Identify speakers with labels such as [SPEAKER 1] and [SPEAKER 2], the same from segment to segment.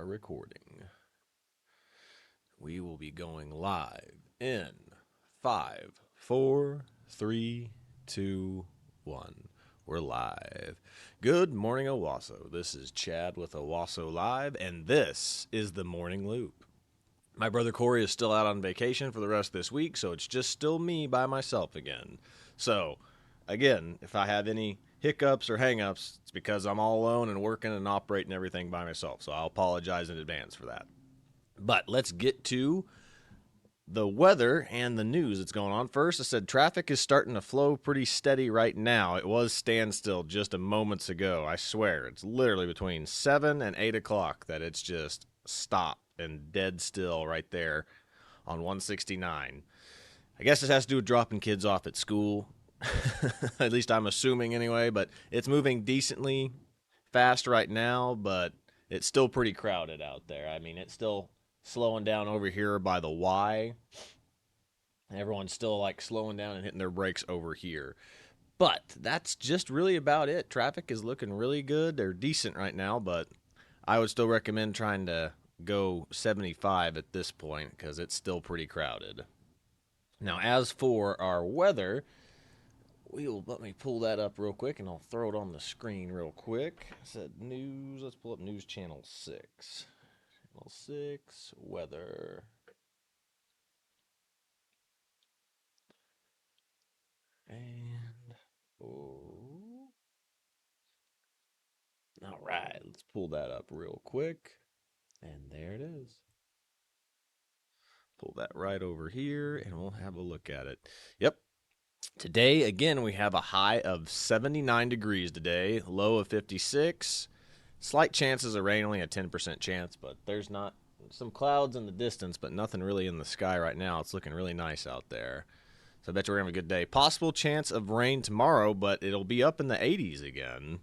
[SPEAKER 1] recording. We will be going live in 5, 4, 3, 2, 1. We're live. Good morning, Owasso. This is Chad with Owasso Live, and this is the Morning Loop. My brother Corey is still out on vacation for the rest of this week, so it's just still me by myself again. So, again, if I have any hiccups or hangups, it's because I'm all alone and working and operating everything by myself. So I'll apologize in advance for that. But let's get to the weather and the news that's going on. First, I said traffic is starting to flow pretty steady right now. It was standstill just a moments ago. I swear, it's literally between 7 and 8 o'clock that it's just stopped and dead still right there on 169. I guess it has to do with dropping kids off at school. At least I'm assuming anyway, but it's moving decently fast right now, but it's still pretty crowded out there. I mean, it's still slowing down over here by the Y. Everyone's still like slowing down and hitting their brakes over here. But that's just really about it. Traffic is looking really good. They're decent right now, but I would still recommend trying to go 75 at this point because it's still pretty crowded. Now, as for our weather, let me pull that up real quick and I'll throw it on the screen real quick. I said news. Let's pull up news channel 6. Channel 6, weather. And, oh. All right, let's pull that up real quick. And there it is. Pull that right over here and we'll have a look at it. Yep. Today, again, we have a high of 79 degrees today, low of 56. Slight chances of rain, only a 10% chance, but there's not some clouds in the distance, but nothing really in the sky right now. It's looking really nice out there. So I bet we're going to have a good day. Possible chance of rain tomorrow, but it'll be up in the 80s again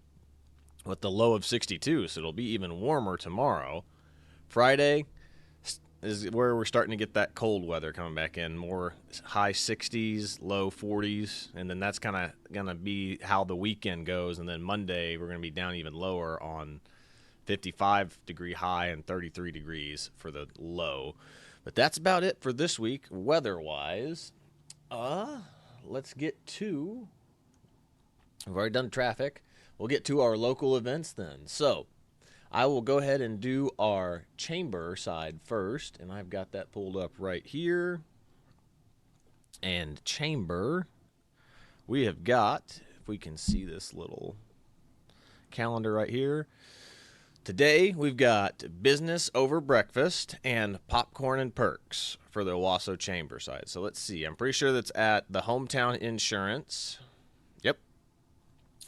[SPEAKER 1] with the low of 62, so it'll be even warmer tomorrow. Friday is where we're starting to get that cold weather coming back in, more high 60s, low 40s, and then that's kind of going to be how the weekend goes. And then Monday, we're going to be down even lower on 55-degree high and 33 degrees for the low. But that's about it for this week, weather-wise. Let's get to... We've already done traffic. We'll get to our local events then. So, I will go ahead and do our chamber side first, and I've got that pulled up right here. And chamber, we have got, if we can see this little calendar right here, today we've got business over breakfast and popcorn and perks for the Owasso chamber side. So let's see, I'm pretty sure that's at the Hometown Insurance. Yep.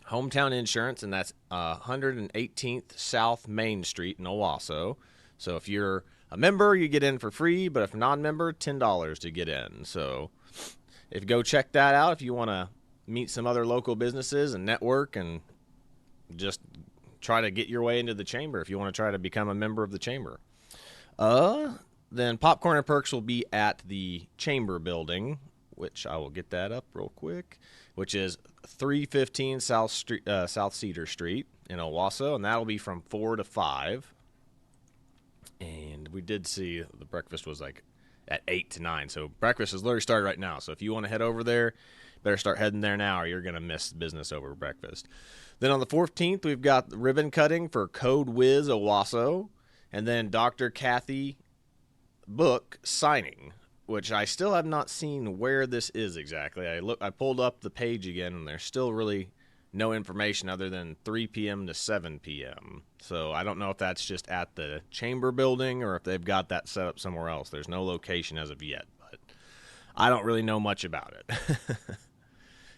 [SPEAKER 1] Hometown Insurance, and that's 118th South Main Street in Owasso. So if you're a member, you get in for free, but if non-member, $10 to get in. So if you go check that out, if you want to meet some other local businesses and network and just try to get your way into the chamber, if you want to try to become a member of the chamber. Then Popcorn and Perks will be at the chamber building, which I will get that up real quick, which is 315 South Cedar Street in Owasso, and that'll be from 4 to 5. And we did see the breakfast was like at 8 to 9, so breakfast is literally started right now. So if you want to head over there, better start heading there now, or you're going to miss business over breakfast. Then on the 14th, we've got ribbon cutting for Code Wiz Owasso, and then Dr. Kathy book signing, which I still have not seen where this is exactly. I pulled up the page again, and there's still really no information other than 3 p.m. to 7 p.m. So I don't know if that's just at the chamber building or if they've got that set up somewhere else. There's no location as of yet, but I don't really know much about it.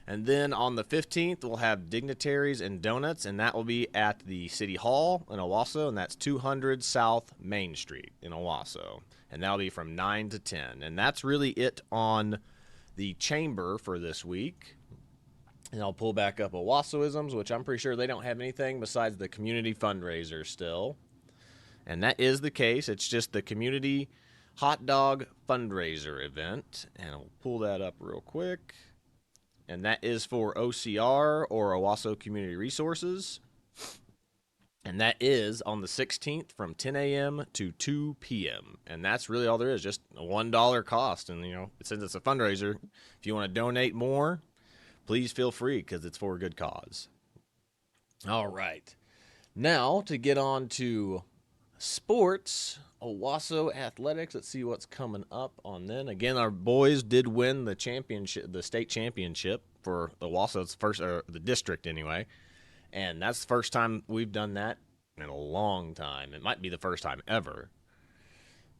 [SPEAKER 1] And then on the 15th, we'll have dignitaries and donuts, and that will be at the City Hall in Owasso, and that's 200 South Main Street in Owasso. And that'll be from 9 to 10. And that's really it on the chamber for this week. And I'll pull back up Owassoisms, which I'm pretty sure they don't have anything besides the community fundraiser still. And that is the case. It's just the community hot dog fundraiser event. And I'll pull that up real quick. And that is for OCR, or Owasso Community Resources. And that is on the 16th from 10 a.m. to 2 p.m. And that's really all there is, just a $1 cost. And, since it's a fundraiser, if you want to donate more, please feel free because it's for a good cause. All right. Now to get on to sports, Owasso athletics. Let's see what's coming up on then. Again, our boys did win the championship, the state championship for the Owasso. It's first, or the district anyway, and that's the first time we've done that in a long time. It might be the first time ever.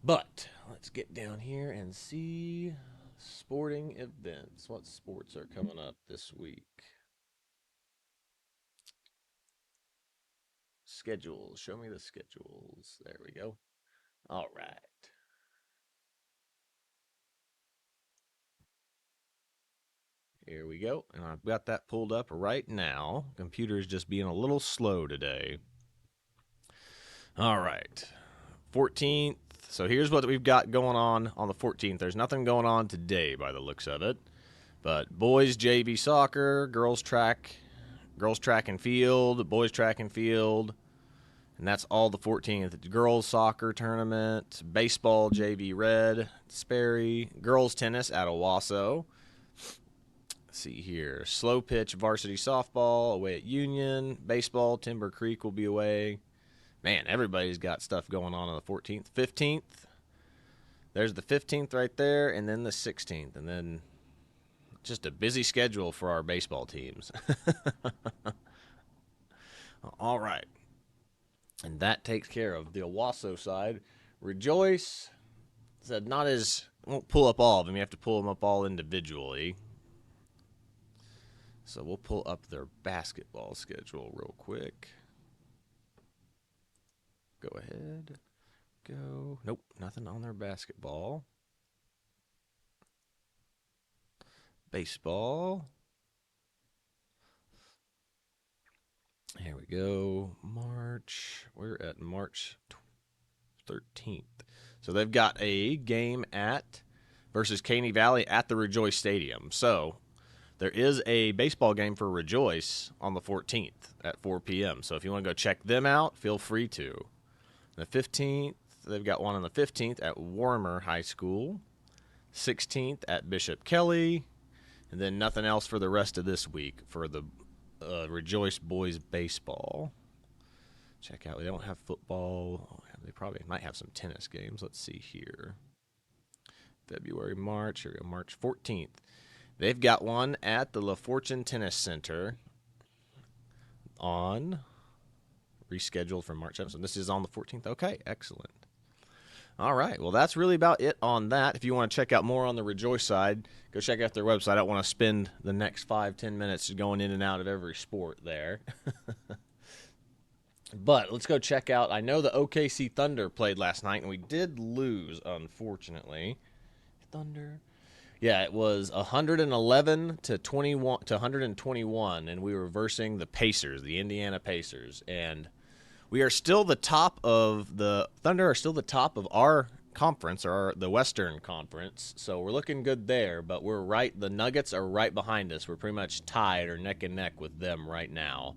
[SPEAKER 1] But let's get down here and see sporting events. What sports are coming up this week? Schedules. Show me the schedules. There we go. All right. Here we go. And I've got that pulled up right now. Computer's just being a little slow today. All right. 14th. So here's what we've got going on the 14th. There's nothing going on today by the looks of it. But boys JV soccer, girls track and field, boys track and field. And that's all the 14th. Girls soccer tournament, baseball JV red, Sperry, girls tennis at Owasso. Let's see here. Slow pitch varsity softball away at Union. Baseball, Timber Creek will be away. Man, everybody's got stuff going on the 14th. 15th. There's the 15th right there, and then the 16th. And then just a busy schedule for our baseball teams. All right. And that takes care of the Owasso side. Rejoice said won't pull up all of them. You have to pull them up all individually. So we'll pull up their basketball schedule real quick. Go ahead. Go. Nope, nothing on their basketball. Baseball. Here we go. March. We're at March 13th. So they've got a game versus Caney Valley at the Rejoice Stadium. So there is a baseball game for Rejoice on the 14th at 4 p.m. So if you want to go check them out, feel free to. The 15th, they've got one on the 15th at Warmer High School. 16th at Bishop Kelly. And then nothing else for the rest of this week for the Rejoice Boys Baseball. Check out, they don't have football. They probably might have some tennis games. Let's see here. February, March. Here we go, March 14th. They've got one at the La Fortune Tennis Center rescheduled for March 7th. So this is on the 14th. Okay, excellent. All right. Well, that's really about it on that. If you want to check out more on the Rejoice side, go check out their website. I don't want to spend the next 5-10 minutes going in and out of every sport there. But let's go check out. I know the OKC Thunder played last night, and we did lose, unfortunately. Thunder. Yeah, it was 111 to 121, and we were versing the Pacers, the Indiana Pacers, and we are still the top of the Thunder are still the top of our conference, or the Western Conference. So we're looking good there, but we're right. The Nuggets are right behind us. We're pretty much tied or neck and neck with them right now.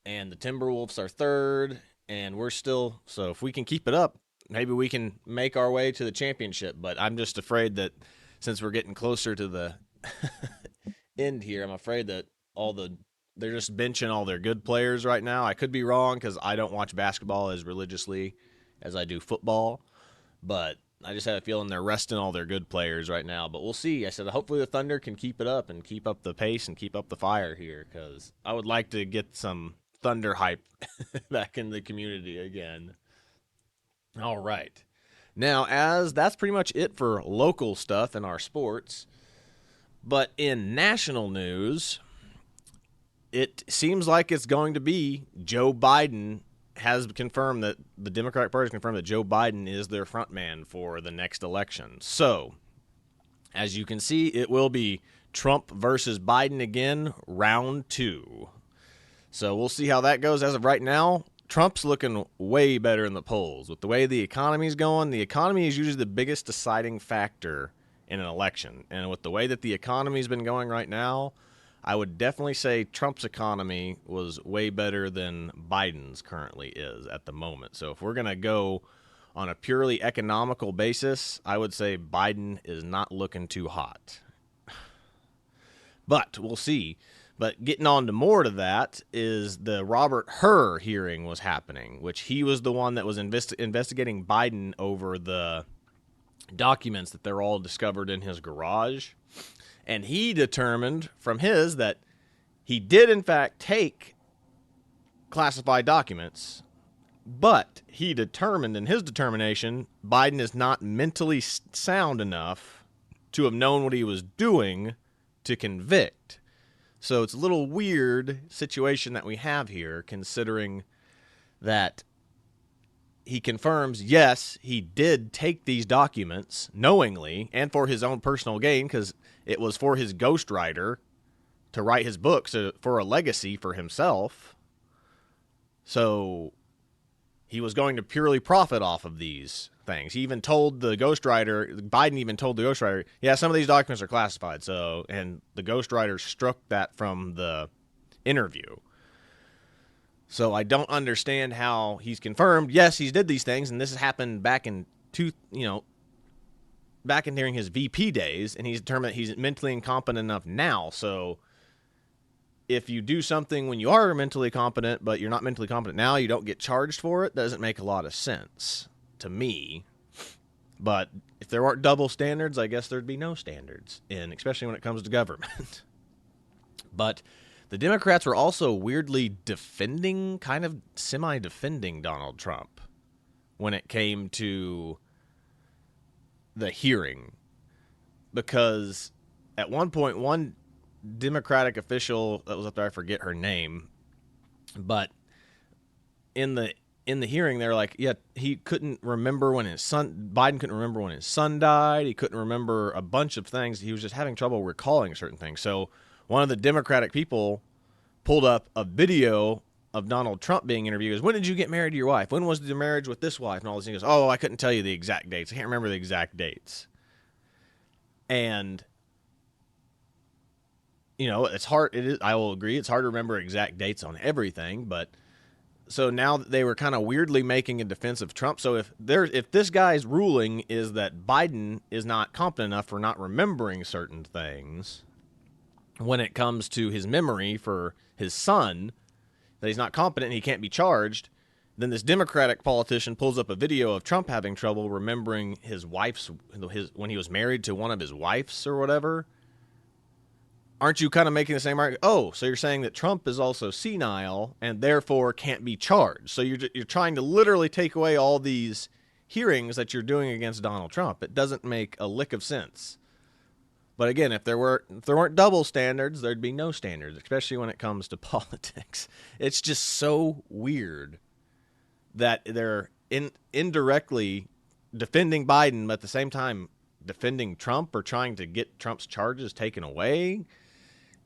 [SPEAKER 1] And the Timberwolves are third, and we're still. So if we can keep it up, maybe we can make our way to the championship. But I'm just afraid that since we're getting closer to the end here, I'm afraid that they're just benching all their good players right now. I could be wrong because I don't watch basketball as religiously as I do football, but I just have a feeling they're resting all their good players right now. But we'll see. I said hopefully the Thunder can keep it up and keep up the pace and keep up the fire here, because I would like to get some Thunder hype back in the community again. All right. Now, as that's pretty much it for local stuff in our sports, but in national news, it seems like it's going to be Joe Biden has confirmed that the Democratic Party has confirmed that Joe Biden is their front man for the next election. So, as you can see, it will be Trump versus Biden again, round 2. So we'll see how that goes. As of right now, Trump's looking way better in the polls. With the way the economy's going, the economy is usually the biggest deciding factor in an election. And with the way that the economy's been going right now, I would definitely say Trump's economy was way better than Biden's currently is at the moment. So if we're going to go on a purely economical basis, I would say Biden is not looking too hot. But we'll see. But getting on to more to that is the Robert Hur hearing was happening, which he was the one that was investigating Biden over the documents that they're all discovered in his garage. And he determined from his that he did, in fact, take classified documents, but he determined in his determination Biden is not mentally sound enough to have known what he was doing to convict. So it's a little weird situation that we have here, considering that he confirms, yes, he did take these documents knowingly and for his own personal gain, because it was for his ghostwriter to write his books for a legacy for himself. So he was going to purely profit off of these things. He even told the ghostwriter, Biden even told the ghostwriter, yeah, some of these documents are classified. So, and the ghostwriter struck that from the interview. So I don't understand how he's confirmed, yes, he's did these things, and this has happened back in back in during his VP days, and he's determined that he's mentally incompetent enough now. So if you do something when you are mentally competent, but you're not mentally competent now, you don't get charged for it, doesn't make a lot of sense to me. But if there aren't double standards, I guess there'd be no standards, especially when it comes to government. But the Democrats were also weirdly defending, kind of semi-defending Donald Trump when it came to the hearing. Because at one point, one Democratic official that was up there, I forget her name, but in the hearing, they're like, yeah, he couldn't remember when Biden couldn't remember when his son died. He couldn't remember a bunch of things. He was just having trouble recalling certain things. So one of the Democratic people pulled up a video of Donald Trump being interviewed. When did you get married to your wife? When was the marriage with this wife? And all this. He goes, oh, I couldn't tell you the exact dates. I can't remember the exact dates. And it's hard. It is. I will agree. It's hard to remember exact dates on everything. But so now they were kind of weirdly making a defense of Trump. So if this guy's ruling is that Biden is not competent enough for not remembering certain things when it comes to his memory for his son, that he's not competent and he can't be charged, then this Democratic politician pulls up a video of Trump having trouble remembering his when he was married to one of his wives or whatever. Aren't you kind of making the same argument? Oh, so you're saying that Trump is also senile and therefore can't be charged. So you're trying to literally take away all these hearings that you're doing against Donald Trump. It doesn't make a lick of sense. But again, if there weren't double standards, there'd be no standards, especially when it comes to politics. It's just so weird that they're indirectly defending Biden, but at the same time defending Trump or trying to get Trump's charges taken away.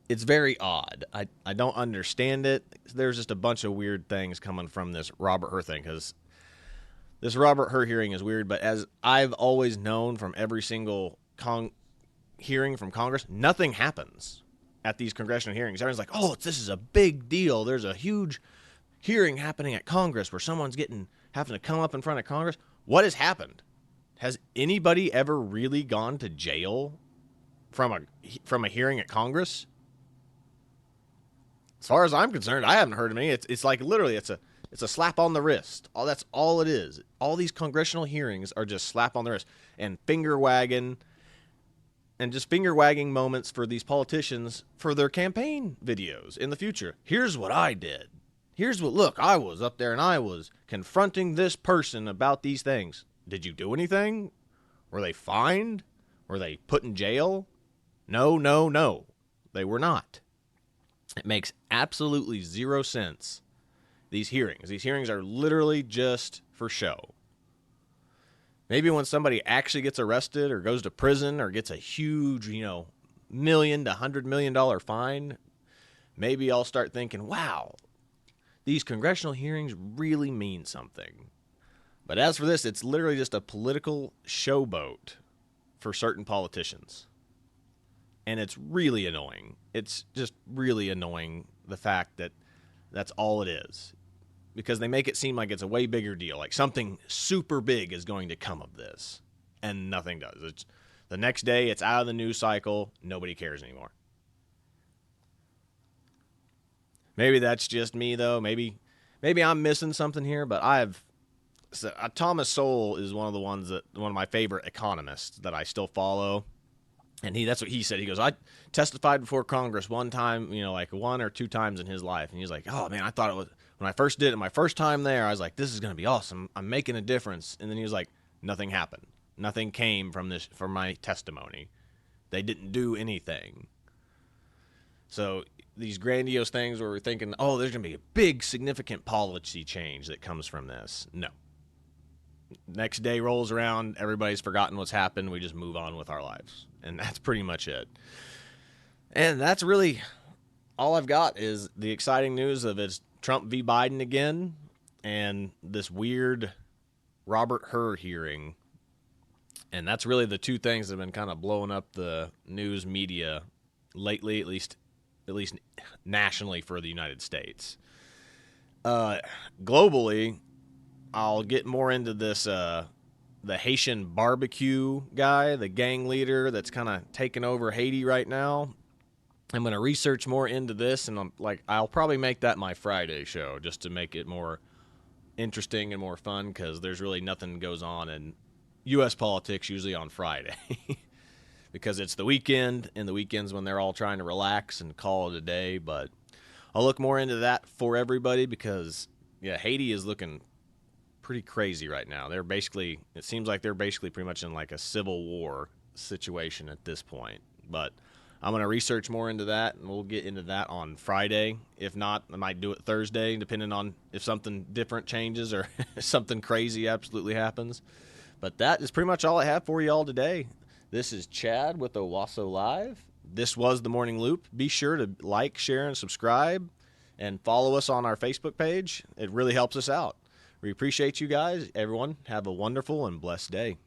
[SPEAKER 1] It's very odd. I don't understand it. There's just a bunch of weird things coming from this Robert Hur thing, because this Robert Hur hearing is weird, but as I've always known from every single hearing from Congress, nothing happens at these congressional hearings. Everyone's like, oh, this is a big deal. There's a huge hearing happening at Congress where someone's having to come up in front of Congress. What has happened? Has anybody ever really gone to jail from a hearing at Congress? As far as I'm concerned, I haven't heard of any. It's like literally it's a slap on the wrist. That's all it is. All these congressional hearings are just slap on the wrist and finger wagging moments for these politicians for their campaign videos in the future. Here's what I did. Look, I was up there and I was confronting this person about these things. Did you do anything? Were they fined? Were they put in jail? No. They were not. It makes absolutely zero sense. These hearings are literally just for show. Maybe when somebody actually gets arrested or goes to prison or gets a huge, $1 million to $100 million fine, maybe I'll start thinking, wow, these congressional hearings really mean something. But as for this, it's literally just a political showboat for certain politicians. And it's really annoying. It's just really annoying, the fact that that's all it is. Because they make it seem like it's a way bigger deal. Like something super big is going to come of this. And nothing does. It's the next day, it's out of the news cycle. Nobody cares anymore. Maybe that's just me, though. Maybe I'm missing something here, but Thomas Sowell is one of my favorite economists that I still follow. And that's what he said. He goes, I testified before Congress one time, like one or two times in his life. And he's like, oh man, I thought it was, when I first did it, my first time there, I was like, this is going to be awesome. I'm making a difference. And then he was like, nothing happened. Nothing came from my testimony. They didn't do anything. So these grandiose things where we're thinking, oh, there's going to be a big, significant policy change that comes from this. No. Next day rolls around, everybody's forgotten what's happened. We just move on with our lives. And that's pretty much it. And that's really all I've got is the exciting news of it's Trump v. Biden again and this weird Robert Hur hearing. And that's really the two things that have been kind of blowing up the news media lately, at least nationally for the United States. Globally, I'll get more into this, the Haitian barbecue guy, the gang leader that's kind of taking over Haiti right now. I'm going to research more into this, and I'll probably make that my Friday show just to make it more interesting and more fun, because there's really nothing goes on in U.S. politics usually on Friday because it's the weekend, and the weekend's when they're all trying to relax and call it a day. But I'll look more into that for everybody because, yeah, Haiti is looking pretty crazy right now. It seems like they're basically pretty much in like a civil war situation at this point. But I'm going to research more into that, and we'll get into that on Friday. If not, I might do it Thursday, depending on if something different changes or something crazy absolutely happens. But that is pretty much all I have for you all today. This is Chad with Owasso Live. This was The Morning Loop. Be sure to like, share, and subscribe, and follow us on our Facebook page. It really helps us out. We appreciate you guys. Everyone, have a wonderful and blessed day.